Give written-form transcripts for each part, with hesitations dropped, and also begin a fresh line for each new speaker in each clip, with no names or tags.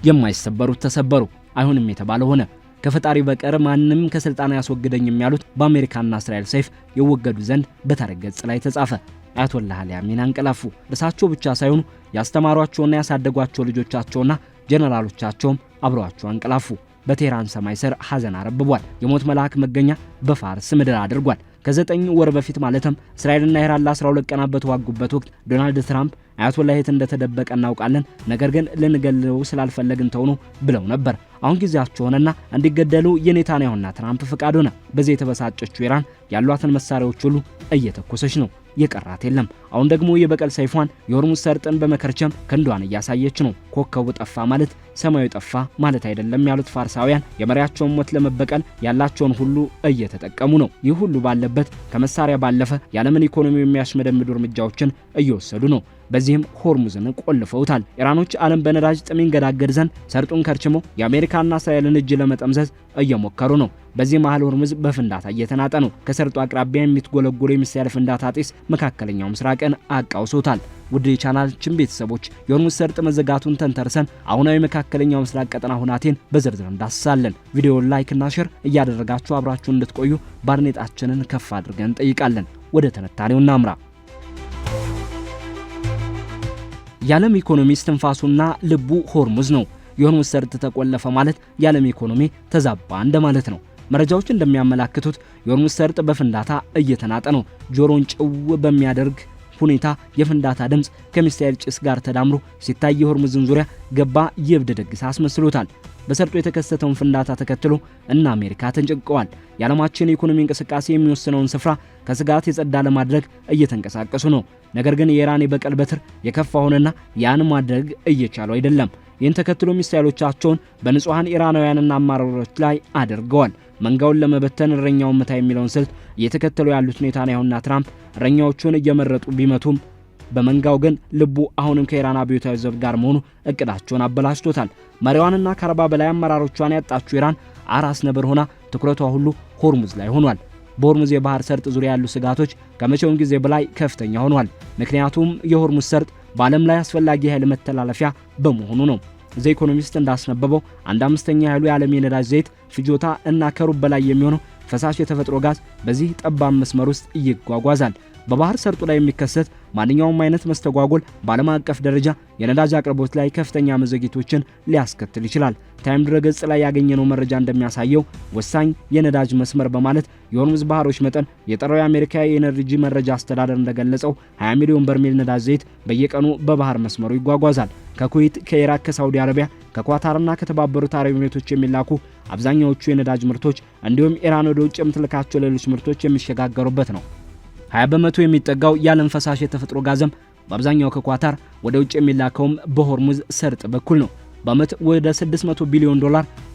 የማይሰበሩት ተሰበሩ፣ አይሆንም የተባለ ሆነ። ከፈጣሪ በቀር ማንም ከስልጣን ያስወግደኝም ያሉት በአሜሪካና እስራኤል ሰይፍ ይወገዱ ዘንድ በታሪክ ገጽ ላይ ተጻፈ። አያቶላህ አሊ አሚን አንቀላፉ። እርሳቸው ብቻ ሳይሆኑ ያስተማሯቸውና ያሳደጓቸው ልጆቻቸውና ጀነራሎቻቸውም አብረዋቸው አንቀላፉ። በቴህራን ሰማይ ስር ሐዘን አረብቧል። የሞት መልአክ መገኛ በፋርስ ምድር አድርጓል። ከ9 ወር በፊት ማለትም እስራኤልና ኢራን ለ12 ቀናት በተዋጉበት ወቅት ዶናልድ ትራምፕ አያቶላህ የት እንደተደበቀ እናውቃለን፣ ነገር ግን ልንገለው ስላልፈለግን ተው ነው ብለው ነበር። አሁን ጊዜያቸው ሆነና እንዲገደሉ የኔታንያሁና ትራምፕ ፍቃድ ሆነ። በዚህ የተበሳጨችው ኢራን ያሏትን መሳሪያዎች ሁሉ እየተኮሰች ነው። የቀራት የለም። አሁን ደግሞ የበቀል ሰይፏን የሆርሙዝ ሰርጥን በመከርቸም ክንዷን እያሳየች ነው። ኮከቡ ጠፋ ማለት ሰማዩ ጠፋ ማለት አይደለም ያሉት ፋርሳውያን የመሪያቸውን ሞት ለመበቀል ያላቸውን ሁሉ እየተጠቀሙ ነው። ይህ ሁሉ ባለበት ከመሳሪያ ባለፈ የዓለምን ኢኮኖሚ የሚያሽመደምዱ እርምጃዎችን እየወሰዱ ነው። በዚህም ሆርሙዝን ቆልፈውታል። ኢራኖች ዓለም በነዳጅ ጥም ይንገዳገድ ዘንድ ሰርጡን ከርችሞ የአሜሪካና እስራኤልን እጅ ለመጠምዘዝ እየሞከሩ ነው። በዚህ መሃል ሆርሙዝ በፍንዳታ እየተናጠ ነው። ከሰርጡ አቅራቢያ የሚትጎለጎሉ የሚሳኤል ፍንዳታ ጢስ መካከለኛው ምስራቅን አቃውሶታል። ውድ የቻናላችን ቤተሰቦች የሆርሙዝ ሰርጥ መዘጋቱን ተንተርሰን አሁናዊ መካከለኛው ምስራቅ ቀጠና ሁናቴን በዝርዝር እንዳስሳለን። ቪዲዮውን ላይክና ሼር እያደረጋችሁ አብራችሁን እንድትቆዩ ባርኔጣችንን ከፍ አድርገን እንጠይቃለን። ወደ ትንታኔው እናምራ። የዓለም ኢኮኖሚ እስትንፋሱና ልቡ ሆርሙዝ ነው። የሆርሙዝ ሰርጥ ተቆለፈ ማለት የዓለም ኢኮኖሚ ተዛባ እንደማለት ነው። መረጃዎች እንደሚያመላክቱት የሆርሙዝ ሰርጥ በፍንዳታ እየተናጠ ነው። ጆሮን ጭው በሚያደርግ ሁኔታ የፍንዳታ ድምጽ ከሚሳኤል ጭስ ጋር ተዳምሮ ሲታይ የሆርሙዝን ዙሪያ ገባ የእብድ ድግስ አስመስሎታል። በሰርጡ የተከሰተውን ፍንዳታ ተከትሎ እና አሜሪካ ተንጨቀዋል። የዓለማችን የኢኮኖሚ እንቅስቃሴ የሚወስነውን ስፍራ ከስጋት የጸዳ ለማድረግ እየተንቀሳቀሱ ነው። ነገር ግን የኢራን የበቀል በትር የከፋ ሆነና ያን ማድረግ እየቻሉ አይደለም። ይህን ተከትሎ ሚሳኤሎቻቸውን በንጹሃን ኢራናውያንና አማራሮች ላይ አድርገዋል። መንጋውን ለመበተን እረኛውን መታ የሚለውን ስልት እየተከተሉ ያሉት ኔታንያሁና ትራምፕ እረኛዎቹን እየመረጡ ቢመቱም በመንጋው ግን ልቡ አሁንም ከኢራን አብዮታዊ ዘብ ጋር መሆኑ እቅዳቸውን አበላሽቶታል። መሪዋንና ከ40 በላይ አመራሮቿን ያጣችው ኢራን አራስ ነብር ሆና ትኩረቷ ሁሉ ሆርሙዝ ላይ ሆኗል። በሆርሙዝ የባህር ሰርጥ ዙሪያ ያሉ ስጋቶች ከመቼውም ጊዜ በላይ ከፍተኛ ሆኗል። ምክንያቱም የሆርሙዝ ሰርጥ በዓለም ላይ አስፈላጊ ኃይል መተላለፊያ በመሆኑ ነው። ዘ ኢኮኖሚስት እንዳስነበበው 1/5 ያህሉ የዓለም የነዳጅ ዘይት ፍጆታ እና ከሩብ በላይ የሚሆነው ፈሳሽ የተፈጥሮ ጋዝ በዚህ ጠባብ መስመር ውስጥ ይጓጓዛል። በባህር ሰርጡ ላይ የሚከሰት ማንኛውም አይነት መስተጓጎል በዓለም አቀፍ ደረጃ የነዳጅ አቅርቦት ላይ ከፍተኛ መዘግየቶችን ሊያስከትል ይችላል። ታይም ድረገጽ ላይ ያገኘነው መረጃ እንደሚያሳየው ወሳኝ የነዳጅ መስመር በማለት የሆርሙዝ ባህሮች መጠን የጠራው የአሜሪካ የኤነርጂ መረጃ አስተዳደር እንደገለጸው 20 ሚሊዮን በርሜል ነዳጅ ዘይት በየቀኑ በባህር መስመሩ ይጓጓዛል። ከኩዌት፣ ከኢራቅ፣ ከሳውዲ አረቢያ፣ ከኳታርና ከተባበሩት አረብ ኤሚሬቶች የሚላኩ አብዛኛዎቹ የነዳጅ ምርቶች እንዲሁም ኢራን ወደ ውጭ የምትልካቸው ሌሎች ምርቶች የሚሸጋገሩበት ነው። 20 በመቶ የሚጠጋው የዓለም ፈሳሽ የተፈጥሮ ጋዝም በአብዛኛው ከኳታር ወደ ውጭ የሚላከውም በሆርሙዝ ሰርጥ በኩል ነው። በዓመት ወደ $600 ቢሊዮን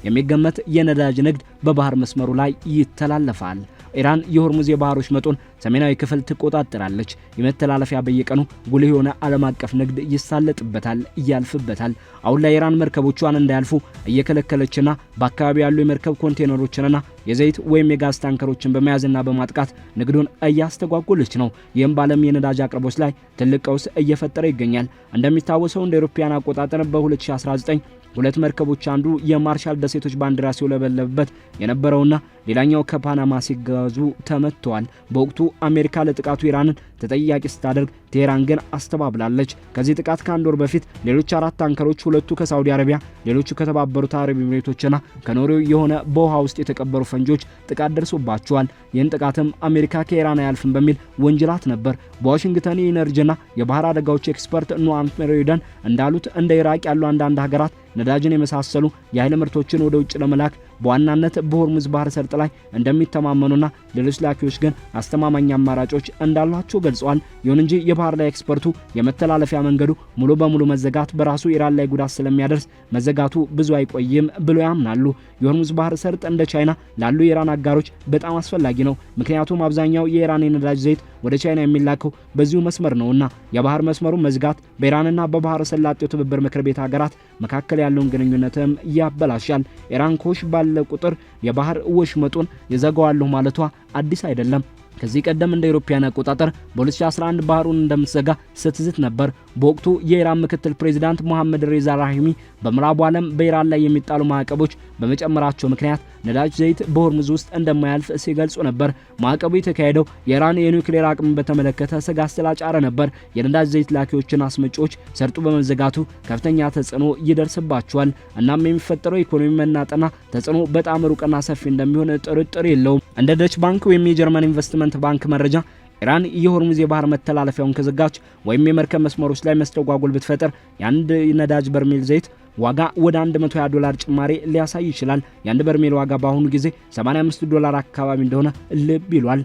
የሚገመት የነዳጅ ንግድ በባህር መስመሩ ላይ ይተላለፋል። ኢራን የሆርሙዝ የባህሮች መጦን ሰሜናዊ ክፍል ትቆጣጠራለች። የመተላለፊያ በየቀኑ ጉልህ የሆነ ዓለም አቀፍ ንግድ ይሳለጥበታል፣ ያልፍበታል። አሁን ላይ ኢራን መርከቦቿን እንዳያልፉ እየከለከለችና በአካባቢው ያሉ የመርከብ ኮንቴነሮችንና የዘይት ወይም የጋዝ ታንከሮችን በመያዝና በማጥቃት ንግዱን እያስተጓጎለች ነው። ይህም በዓለም የነዳጅ አቅርቦት ላይ ትልቅ ቀውስ እየፈጠረ ይገኛል። እንደሚታወሰው እንደ አውሮፓውያን አቆጣጠር በ2019 ሁለት መርከቦች አንዱ የማርሻል ደሴቶች ባንዲራ ሲውለበለብበት የነበረውና ሌላኛው ከፓናማ ሲጋዙ ተመተዋል። በወቅቱ አሜሪካ ለጥቃቱ ኢራንን ተጠያቂ ስታደርግ ቴህራን ግን አስተባብላለች። ከዚህ ጥቃት ከአንድ ወር በፊት ሌሎች 4 ታንከሮች ሁለቱ ከሳውዲ አረቢያ፣ ሌሎቹ ከተባበሩት አረብ ኤሚሬቶችና ከኖርዌይ የሆነ በውሃ ውስጥ የተቀበሩ ፈንጆች ጥቃት ደርሶባቸዋል። ይህን ጥቃትም አሜሪካ ከኢራን አያልፍም በሚል ወንጅላት ነበር። በዋሽንግተን የኢነርጂና የባህር አደጋዎች ኤክስፐርት ኖአም ሜሪደን እንዳሉት እንደ ኢራቅ ያሉ አንዳንድ ሀገራት ነዳጅን የመሳሰሉ የኃይል ምርቶችን ወደ ውጭ ለመላክ በዋናነት በሆርሙዝ ባህር ሰርጥ ላይ እንደሚተማመኑና ሌሎች ላኪዎች ግን አስተማማኝ አማራጮች እንዳሏቸው ገልጸዋል። ይሁን እንጂ የባህር ላይ ኤክስፐርቱ የመተላለፊያ መንገዱ ሙሉ በሙሉ መዘጋት በራሱ ኢራን ላይ ጉዳት ስለሚያደርስ መዘጋቱ ብዙ አይቆይም ብለው ያምናሉ። የሆርሙዝ ባህር ሰርጥ እንደ ቻይና ላሉ የኢራን አጋሮች በጣም አስፈላጊ ነው። ምክንያቱም አብዛኛው የኢራን የነዳጅ ዘይት ወደ ቻይና የሚላከው በዚሁ መስመር ነውና የባህር መስመሩ መዝጋት በኢራንና በባህረ ሰላጤው ትብብር ምክር ቤት ሀገራት መካከል ያለውን ግንኙነትም ያበላሻል። ኢራን ኮሽ ባለ ቁጥር የባህር ወሽመጡን ይዘጋዋል ማለቷ አዲስ አይደለም። ከዚህ ቀደም እንደ አውሮፓውያን አቆጣጠር በ2011 ባህሩን እንደምትዘጋ ስትዝት ነበር። በወቅቱ የኢራን ምክትል ፕሬዝዳንት መሐመድ ሬዛ ራሂሚ በምዕራቡ ዓለም በኢራን ላይ የሚጣሉ ማዕቀቦች በመጨመራቸው ምክንያት ነዳጅ ዘይት በሆርሙዝ ውስጥ እንደማያልፍ ሲገልጹ ነበር። ማዕቀቡ የተካሄደው የኢራን የኒውክሌር አቅም በተመለከተ ስጋት ስላጫረ ነበር። የነዳጅ ዘይት ላኪዎችና አስመጪዎች ሰርጡ በመዘጋቱ ከፍተኛ ተጽዕኖ ይደርስባቸዋል። እናም የሚፈጠረው ኢኮኖሚ መናጠና ተጽዕኖ በጣም ሩቅና ሰፊ እንደሚሆን ጥርጥር የለውም። እንደ ደች ባንክ ወይም የጀርመን ኢንቨስትመንት ባንክ መረጃ ኢራን የሆርሙዝ የባህር መተላለፊያውን ከዘጋች ወይም የመርከብ መስመሮች ላይ መስተጓጎል ብትፈጥር የአንድ ነዳጅ በርሜል ዘይት ዋጋ ወደ $120 ጭማሪ ሊያሳይ ይችላል። የአንድ በርሜል ዋጋ በአሁኑ ጊዜ $85 አካባቢ እንደሆነ ልብ ይሏል።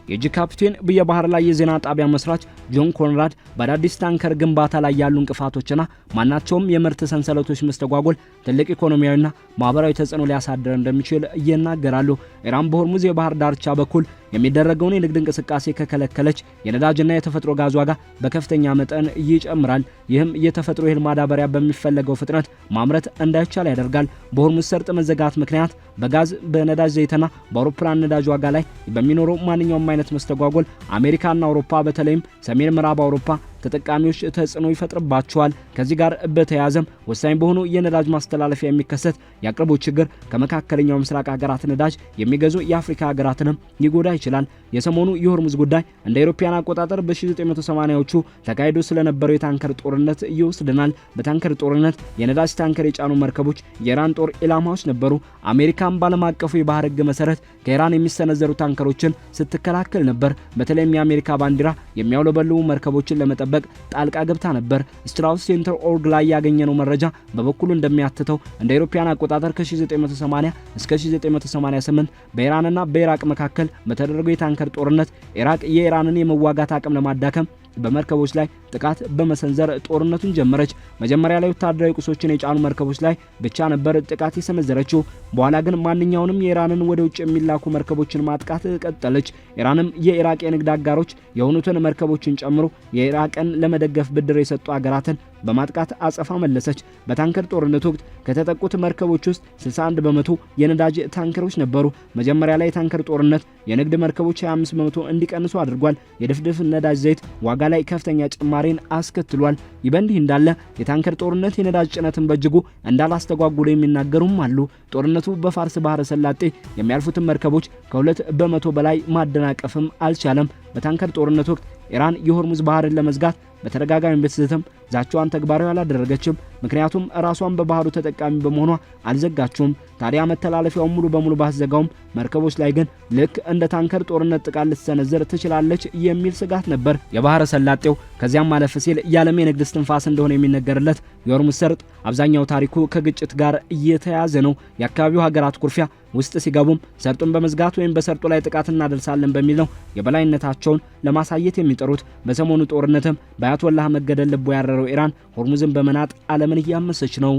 የጂ ካፒቴን የባህር ላይ የዜና ጣቢያ መስራች ጆን ኮንራድ በአዳዲስ ታንከር ግንባታ ላይ ያሉ እንቅፋቶችና ማናቸውም የምርት ሰንሰለቶች መስተጓጎል ትልቅ ኢኮኖሚያዊና ማህበራዊ ተጽዕኖ ሊያሳድር እንደሚችል ይናገራሉ። ኢራን በሆርሙዝ የባህር ዳርቻ በኩል የሚደረገውን የንግድ እንቅስቃሴ ከከለከለች የነዳጅና የተፈጥሮ ጋዝ ዋጋ በከፍተኛ መጠን ይጨምራል። ይህም የተፈጥሮ እህል ማዳበሪያ በሚፈለገው ፍጥነት ማምረት እንዳይቻል ያደርጋል። በሆርሙዝ ሰርጥ መዘጋት ምክንያት በጋዝ በነዳጅ ዘይትና በአውሮፕላን ነዳጅ ዋጋ ላይ በሚኖረው ማንኛውም አይነት መስተጓጎል አሜሪካና አውሮፓ በተለይም ሰሜን ምዕራብ አውሮፓ ተጠቃሚዎች ተጽዕኖ ይፈጥርባቸዋል። ከዚህ ጋር በተያያዘም ወሳኝ በሆኑ የነዳጅ ማስተላለፊያ የሚከሰት የአቅርቦት ችግር ከመካከለኛው ምስራቅ ሀገራት ነዳጅ የሚገዙ የአፍሪካ ሀገራትንም ሊጎዳ ይችላል። የሰሞኑ የሆርሙዝ ጉዳይ እንደ አውሮፓውያን አቆጣጠር በ1980ዎቹ ተካሂዶ ስለነበረው የታንከር ጦርነት ይወስደናል። በታንከር ጦርነት የነዳጅ ታንከር የጫኑ መርከቦች የኢራን ጦር ኢላማዎች ነበሩ። አሜሪካም ባለም አቀፉ የባህር ሕግ መሰረት ከኢራን የሚሰነዘሩ ታንከሮችን ስትከላከል ነበር። በተለይም የአሜሪካ ባንዲራ የሚያውለበልቡ መርከቦችን ለመጠበቅ ጣልቃ ገብታ ነበር። ስትራውስ ሴንተር ኦርግ ላይ ያገኘነው መረጃ በበኩሉ እንደሚያትተው እንደ አውሮፓውያን አቆጣጠር ከ1980 እስከ 1988 በኢራንና በኢራቅ መካከል በተደረገው የታንከር ጦርነት ኢራቅ የኢራንን የመዋጋት አቅም ለማዳከም በመርከቦች ላይ ጥቃት በመሰንዘር ጦርነቱን ጀመረች። መጀመሪያ ላይ ወታደራዊ ቁሶችን የጫኑ መርከቦች ላይ ብቻ ነበር ጥቃት የሰነዘረችው። በኋላ ግን ማንኛውንም የኢራንን ወደ ውጭ የሚላኩ መርከቦችን ማጥቃት ቀጠለች። ኢራንም የኢራቅ የንግድ አጋሮች የሆኑትን መርከቦችን ጨምሮ የኢራቅን ለመደገፍ ብድር የሰጡ ሀገራትን በማጥቃት አጸፋ መለሰች። በታንከር ጦርነት ወቅት ከተጠቁት መርከቦች ውስጥ 61 በመቶ የነዳጅ ታንከሮች ነበሩ። መጀመሪያ ላይ የታንከር ጦርነት የንግድ መርከቦች 25 በመቶ እንዲቀንሱ አድርጓል። የድፍድፍ ነዳጅ ዘይት ዋጋ ላይ ከፍተኛ ጭማሪን አስከትሏል። ይህ በእንዲህ እንዳለ የታንከር ጦርነት የነዳጅ ጭነትን በእጅጉ እንዳላስተጓጉሎ የሚናገሩም አሉ። ጦርነቱ በፋርስ ባህረ ሰላጤ የሚያልፉትን መርከቦች ከ2 በመቶ በላይ ማደናቀፍም አልቻለም። በታንከር ጦርነት ወቅት ኢራን የሆርሙዝ ባህርን ለመዝጋት በተደጋጋሚ ብትዝትም ዛቻዋን ተግባራዊ አላደረገችም። ምክንያቱም ራሷን በባህሩ ተጠቃሚ በመሆኗ አልዘጋችውም። ታዲያ መተላለፊያውን ሙሉ በሙሉ ባትዘጋውም መርከቦች ላይ ግን ልክ እንደ ታንከር ጦርነት ጥቃት ልትሰነዝር ትችላለች የሚል ስጋት ነበር። የባህረ ሰላጤው ከዚያም ማለፍ ሲል የዓለም የንግድ እስትንፋስ እንደሆነ የሚነገርለት የሆርሙዝ ሰርጥ አብዛኛው ታሪኩ ከግጭት ጋር እየተያያዘ ነው። የአካባቢው ሀገራት ኩርፊያ ውስጥ ሲገቡም ሰርጡን በመዝጋት ወይም በሰርጡ ላይ ጥቃት እናደርሳለን በሚል ነው የበላይነታቸውን ለማሳየት የሚጠሩት። በሰሞኑ ጦርነትም በአያቶላህ መገደል ልቦ ያረረው ኢራን ሆርሙዝን በመናጥ ዓለምን እያመሰች ነው።